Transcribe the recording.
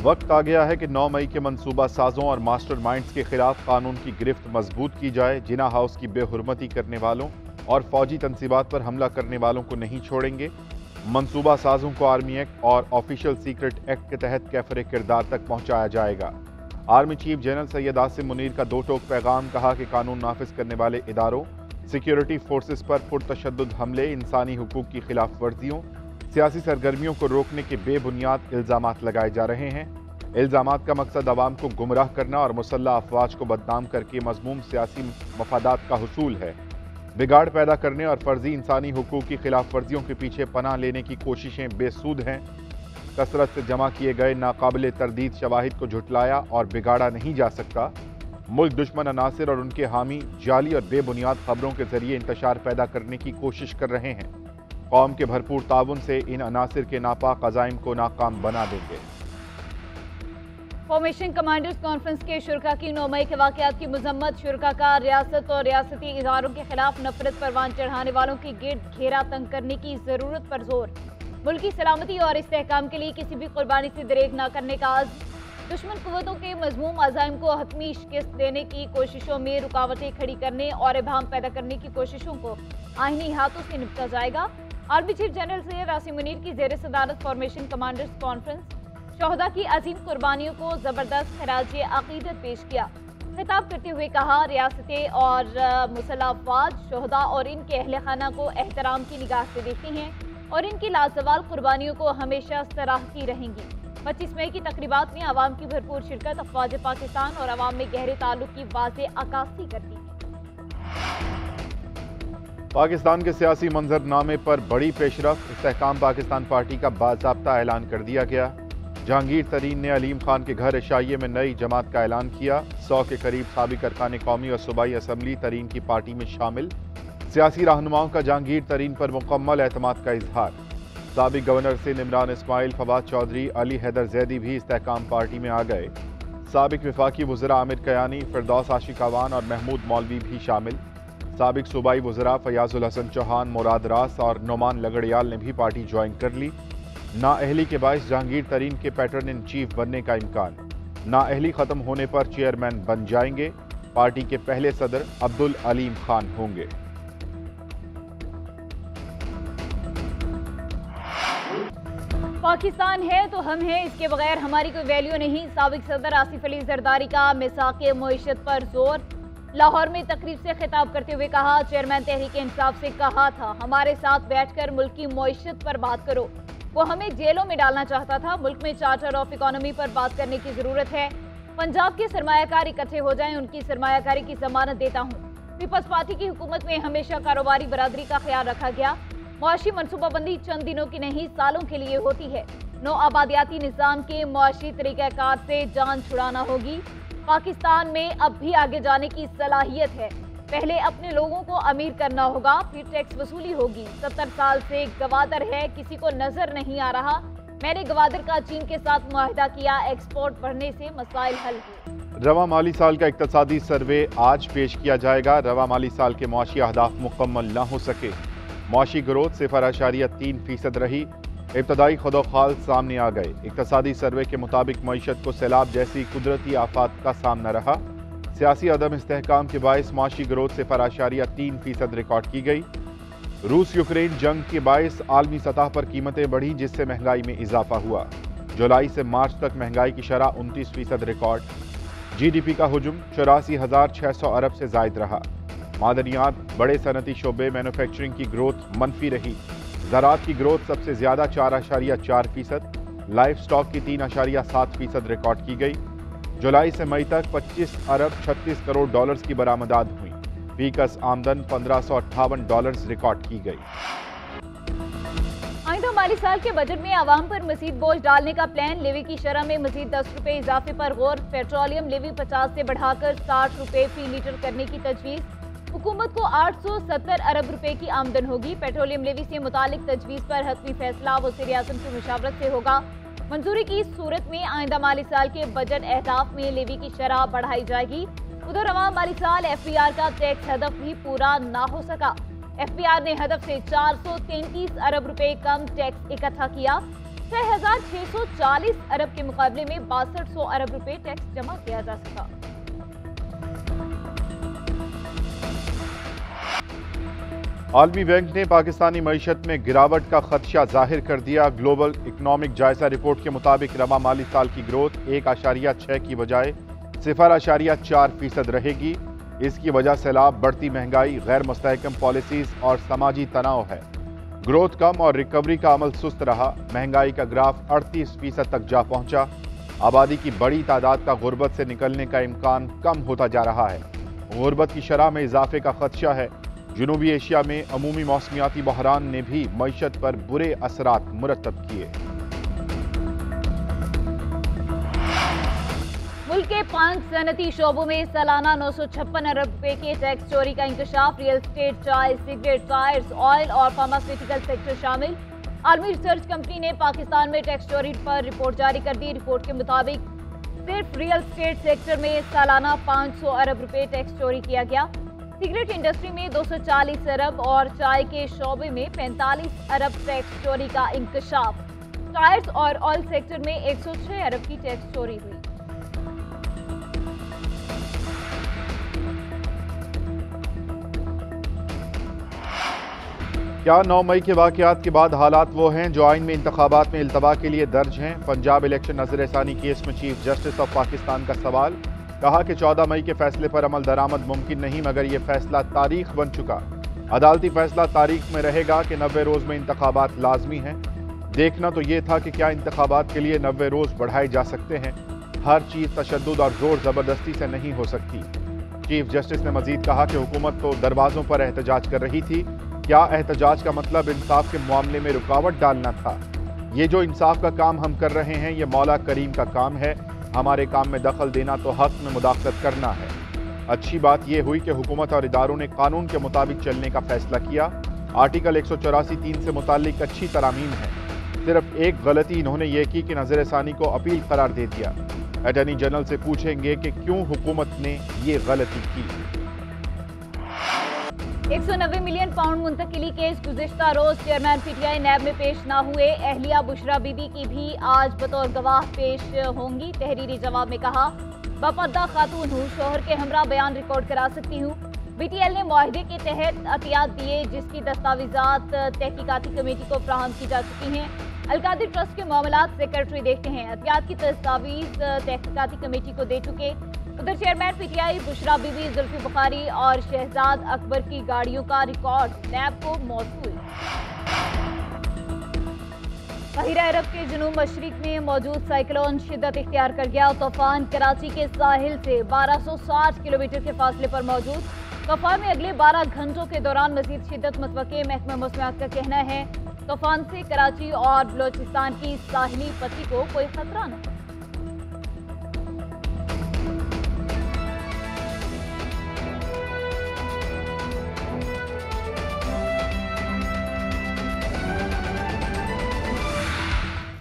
वक्त आ गया है कि 9 मई के मंसूबा साजों और मास्टर माइंड्स के खिलाफ कानून की गिरफ्त मजबूत की जाए। जिना हाउस की बेहुरमती करने वालों और फौजी तनसीबात पर हमला करने वालों को नहीं छोड़ेंगे। मंसूबा साजों को आर्मी एक्ट और ऑफिशियल सीक्रेट एक्ट के तहत कैफर किरदार तक पहुंचाया जाएगा। Army chief general Syed Asim Munir का दो टोक पैगाम, कहा कि कानून नाफिज करने वाले इदारों, सिक्योरिटी फोर्सेस पर पुरतशद्दुद हमले, इंसानी हुकूक की खिलाफ वर्जियों, सियासी सरगर्मियों को रोकने के बेबुनियाद इल्जामात लगाए जा रहे हैं। इल्जामात का मकसद अवाम को गुमराह करना और मुसल्लह अफवाज को बदनाम करके मजमूम सियासी मफादात का हुसूल है। बिगाड़ पैदा करने और फर्जी इंसानी हुकूक की खिलाफ वर्जियों के पीछे पनाह लेने की कोशिशें बेसूद हैं। कसरत से जमा किए गए नाकाबिले तरदीद शवाहिद को झुटलाया और बिगाड़ा नहीं जा सकता। मुल्क दुश्मन अनासिर और उनके हामी जाली और बेबुनियाद खबरों के जरिए इंतशार पैदा करने की कोशिश कर रहे हैं। कौम के भरपूर ताउन से इन अनासिर के नापाक अज़ाइम को नाकाम बना देंगे। फॉर्मेशन कमांडर्स कॉन्फ्रेंस के शुरका की 9 मई के वाक़यात की मजम्मत। शुरका का रियासत और रियासती इदारों के खिलाफ नफरत परवान चढ़ाने वालों की गिरद घेरा तंग करने की जरूरत पर जोर। मुल्क की सलामती और इस्तेहकाम के लिए किसी भी कुर्बानी से दरेग न करने का आज़्म। दुश्मन कुव्वतों के मजमूम अज़ाइम को हतमी शिकस्त देने की कोशिशों में रुकावटें खड़ी करने और इबाहम पैदा करने की कोशिशों को आईनी हाथों से निपटा जाएगा। Army chief general Syed Asim Munir की ज़ेर सदारत फॉर्मेशन कमांडर्स कॉन्फ्रेंस शोहदा की अजीम कुर्बानियों को ज़बरदस्त खराज अकीदत पेश किया। खिताब करते हुए कहा, रियासतें और मुसल्लह अफवाज शोहदा और इनके अहल खाना को एहतराम की निगाह से देखती हैं और इनकी लाजवाल कुर्बानियों को हमेशा सराहती रहेंगी। 25 मई की तकरीबात में आवाम की भरपूर शिरकत अफवाज पाकिस्तान और आवाम में गहरे ताल्लुक की वाज़े अक्कासी करती है। पाकिस्तान के सियासी मंजरनामे पर बड़ी पेशरफ। इस्तेहकाम पाकिस्तान पार्टी का बाज़ाब्ता ऐलान कर दिया गया। जहांगीर तरीन ने अलीम खान के घर एशाइये में नई जमात का ऐलान किया। 100 के करीब साबिक अरकान कौमी और सूबाई असम्बली तरीन की पार्टी में शामिल। सियासी रहनुमाओं का जहांगीर तरीन पर मुकम्मल एतमाद का इजहार। साबिक गवर्नर सिंध इमरान इस्माइल, फवाद चौधरी, अली हैदर जैदी भी इस्तेहकाम पार्टी में आ गए। साबिक वफाकी वज़रा आमिर कयानी, फिरदौस आशिक अवान और महमूद मौलवी भी शामिल। साबिक सूबाई वज़रा फयाजुल हसन चौहान, मुराद रास और नोमान लगड़ियाल ने भी पार्टी ज्वाइन कर ली। नाअहली के बाइस जहांगीर तरीन के पैटर्न इन चीफ बनने का इम्कान। नाअहली ख़त्म होने पर चेयरमैन बन जाएंगे। पार्टी के पहले सदर अब्दुल अलीम खान होंगे। पाकिस्तान है तो हम हैं, इसके बगैर हमारी कोई वैल्यू नहीं। साबिक सदर आसिफ अली जरदारी का मिसाक़े मईशत पर जोर। लाहौर में तकरीब से खिताब करते हुए कहा, चेयरमैन तहरीक इंसाफ से कहा था हमारे साथ बैठकर मुल्क की मईशत पर बात करो। वो हमें जेलों में डालना चाहता था। मुल्क में चार्टर ऑफ इकोनॉमी पर बात करने की जरूरत है। पंजाब के सरमायाकार इकट्ठे हो जाएं, उनकी सरमायाकारी की जमानत देता हूँ। पीपल्स पार्टी की हुकूमत में हमेशा कारोबारी बरादरी का ख्याल रखा गया। मुआशी मनसूबाबंदी चंद दिनों की नहीं, सालों के लिए होती है। नौ आबादियाती निज़ाम के मुआशी तरीक़ाकार से जान छुड़ाना होगी। पाकिस्तान में अब भी आगे जाने की सलाहियत है। पहले अपने लोगों को अमीर करना होगा, फिर टैक्स वसूली होगी। 70 साल से गवादर है, किसी को नजर नहीं आ रहा। मैंने गवादर का चीन के साथ मुआहिदा किया, एक्सपोर्ट बढ़ने से मसाइल हल हुए। रवा माली साल का इक्तसादी सर्वे आज पेश किया जाएगा। रवा माली साल के मुआशी अहदाफ मुकम्मल न हो सके। मुआशी ग्रोथ 0.3% रही। इब्तदाई खुदोखाल सामने आ गए। इक्तसादी सर्वे के मुताबिक मईशत को सैलाब जैसी कुदरती आफात का सामना रहा। सियासी अदम इस्तेहकाम के बायस मुआशी ग्रोथ 0.3% रिकॉर्ड की गई। रूस यूक्रेन जंग के बायस आलमी सतह पर कीमतें बढ़ी, जिससे महंगाई में इजाफा हुआ। जुलाई से मार्च तक महंगाई की शरह 29% रिकॉर्ड। GDP का हुजूम 84,600 अरब से जायद रहा। मादनियात, बड़े सनती शोबे, मैन्युफैक्चरिंग की ग्रोथ मनफी रही। ज़राअत की ग्रोथ सबसे ज़्यादा 4.4%। लाइफ स्टॉक की 3.7% रिकॉर्ड की गई। जुलाई से मई तक 25 अरब 36 करोड़ डॉलर्स की बरामदात हुई। फीकस आमदन $1558 रिकॉर्ड की गई। आइंदा माली साल के बजट में आवाम पर मजीद बोझ डालने का प्लान। लेवी की शरह में मजीद 10 रुपए इजाफे पर गौर। पेट्रोलियम लेवी 50 से बढ़ाकर 60 रुपए फी लीटर करने की तजवीज़। हुकूमत को 870 अरब रुपए की आमदन होगी। पेट्रोलियम लेवी से मुतालिक तजवीज़ पर हतमी फैसला वज़ीर आज़म की मुशावरत से होगा। मंजूरी की सूरत में आइंदा माली साल के बजट अहदाफ में लेवी की शरह बढ़ाई जाएगी। उधर रवां माली साल FBR का टैक्स हदफ भी पूरा ना हो सका। FBR ने हदफ से 433 अरब रुपए कम टैक्स इकट्ठा किया। 6,640 अरब के मुकाबले में 6200 अरब रुपए टैक्स जमा किया जा सका। आलमी बैंक ने पाकिस्तानी मईशत में गिरावट का खदशा जाहिर कर दिया। ग्लोबल इकनॉमिक जायजा रिपोर्ट के मुताबिक रवा माली साल की ग्रोथ 1.6 की बजाय 0.4% रहेगी। इसकी वजह सैलाब, बढ़ती महंगाई, गैर मुस्तहकम पॉलिसीज और समाजी तनाव है। ग्रोथ कम और रिकवरी का अमल सुस्त रहा। महंगाई का ग्राफ 38% तक जा पहुंचा। आबादी की बड़ी तादाद का गुर्बत से निकलने का इम्कान कम होता जा रहा है। गुर्बत की शरह में इजाफे का खदशा है। जनूबी एशिया में अमूमी मौसमियाती बहरान ने भी मईशत पर बुरे असरात मुरतब किए। मुल्क के 5 सनती शोबों में सालाना 956 अरब रुपए के टैक्स चोरी का इंकशाफ। रियल एस्टेट, चाय, सिगरेट, टायर्स, ऑयल और फार्मास्यूटिकल सेक्टर शामिल। आलमी रिसर्च कंपनी ने पाकिस्तान में टैक्स चोरी पर रिपोर्ट जारी कर दी। रिपोर्ट के मुताबिक सिर्फ रियल एस्टेट सेक्टर में सालाना 500 अरब रुपए टैक्स चोरी किया गया। सिगरेट इंडस्ट्री में 240 अरब और चाय के शोबे में 45 अरब टैक्स चोरी का इंकशाफ। टायर्स और ऑयल सेक्टर में 106 अरब की टैक्स चोरी हुई। क्या 9 मई के वाक़यात के बाद हालात वो हैं जो आइन में इंतखाबात में इल्तवा के लिए दर्ज हैं? पंजाब इलेक्शन नजरसानी केस में चीफ जस्टिस ऑफ पाकिस्तान का सवाल। कहा कि 14 मई के फैसले पर अमल दरामद मुमकिन नहीं, मगर ये फैसला तारीख बन चुका। अदालती फैसला तारीख में रहेगा कि 90 रोज़ में इंतखाबात लाजमी हैं। देखना तो ये था कि क्या इंतखाबात के लिए 90 रोज़ बढ़ाए जा सकते हैं। हर चीज़ तशद्दुद और ज़ोर ज़बरदस्ती से नहीं हो सकती। चीफ जस्टिस ने मजीद कहा कि हुकूमत तो दरवाज़ों पर एहतजाज कर रही थी। क्या एहतजाज का मतलब इंसाफ के मामले में रुकावट डालना था? ये जो इंसाफ का काम हम कर रहे हैं, ये मौला करीम का काम है। हमारे काम में दखल देना तो हक में मुदाखलत करना है। अच्छी बात यह हुई कि हुकूमत और इदारों ने कानून के मुताबिक चलने का फैसला किया। आर्टिकल 184(3) से मुतालिक अच्छी तरामीम है। सिर्फ एक गलती इन्होंने ये की कि नजरसानी को अपील करार दे दिया। अटॉर्नी जनरल से पूछेंगे कि क्यों हुकूमत ने ये गलती की। 190 मिलियन पाउंड मुंतकिली केस गुज़िश्ता रोज चेयरमैन पीटीआई नैब में पेश ना हुए। अहलिया बुशरा बीबी की भी आज बतौर गवाह पेश होंगी। तहरीरी जवाब में कहा, बापर्दा खातून हूँ, शोहर के हमरा बयान रिकॉर्ड करा सकती हूँ। बीटीएल ने मुआहदे के तहत अतियात दिए, जिसकी दस्तावेजात तहकीकाती कमेटी को फ्राहम की जा चुकी हैं। अलकादी ट्रस्ट के मामलात सेक्रेटरी देखते हैं। अतियात की दस्तावेज तहकीकाती कमेटी को दे चुके। उधर चेयरमैन पीटीआई बुशरा बीबी, जुल्फी बुखारी और शहजाद अकबर की गाड़ियों का रिकॉर्ड नैब को मौसूल। बहिरा अरब के जनूब मशरिक में मौजूद साइक्लोन शिद्दत इख्तियार कर गया। तूफान कराची के साहिल से 1260 किलोमीटर के फासले पर मौजूद। तूफान में अगले 12 घंटों के दौरान मजीद शिद्दत मतवक्के। महकमा मौसमियात का कहना है तूफान से कराची और बलोचिस्तान की साहिली पट्टी को कोई खतरा नहीं।